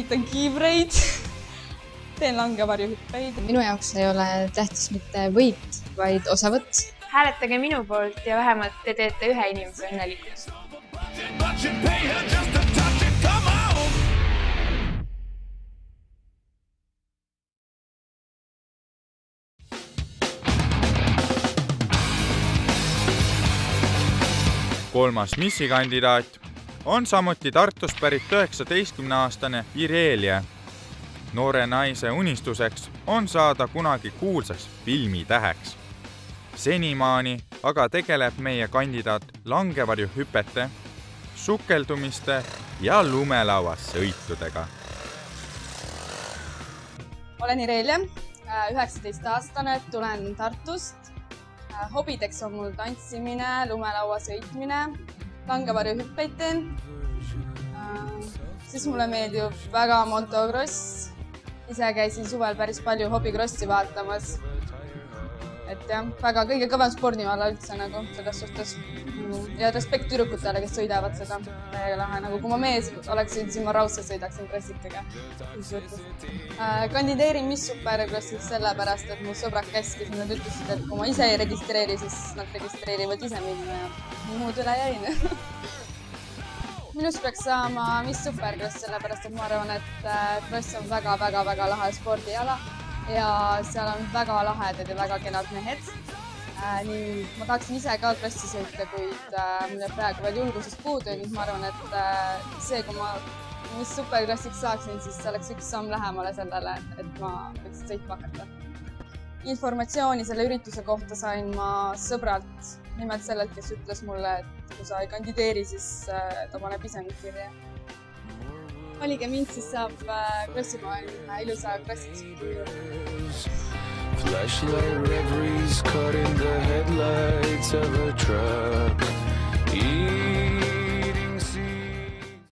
harjutan kiivreid, teen langevarjuhüppeid. Minu jaoks ei ole tähtis mitte võit, vaid osavõtt. Hääletage minu poolt ja vähemalt te teete ühe inimese õnnelikuks. Kolmas missikandidaat on samuti Tartust pärit 19-aastane Irelia. Noore naise unistuseks on saada kunagi kuulsaks filmitäheks. Senimaani aga tegeleb meie kandidaat langevarjuhüpete, sukeldumiste ja lumelauas sõitudega. Olen Irelia, 19-aastane, tulen Tartust. Hobideks on mul tantsimine, lumelaua sõitmine, langevarjuhüppeid teen. Siis mulle meeldib väga motocross. Ise käisin suvel päris palju hobikrossi vaatamas. Et jah, väga kõige kõvem spordimaala üldse nagu selles suhtes. Ja respekt tüdrukutele, kes sõidavad seda. Täiega lahe. Nagu kui ma mees oleksin, siis ma raudselt sõidaksin krossitega. Kandideerin Miss Supercrossiks sellepärast, et mu sõbrad käskisid, nad ütlesid, et kui ma ise ei registreeri, siis nad registreerivad ise minna ja muud üle jäin. Minust peaks saama Miss Supercross sellepärast, et ma arvan, et cross on väga lahe spordiala ja seal on väga lahedad ja väga kenad mehed. Nii, ma tahaksin ise ka krossi sõita, kuid mul jääb praegu veel julgusest puudu, nii ma arvan, et see, kui ma Miss Supercrossiks saaksin, siis see oleks üks samm lähemale sellele, et ma võiksin sõitma hakata. Informatsiooni selle ürituse kohta sain ma sõbralt, nimelt sellelt, kes ütles mulle, et kui sa ei kandideeri, siis ta paneb ise nüüd kirja. Valige mind, siis saab krossimaal ilusa krossiks. Flashlight reveries caught in the headlights of a truck.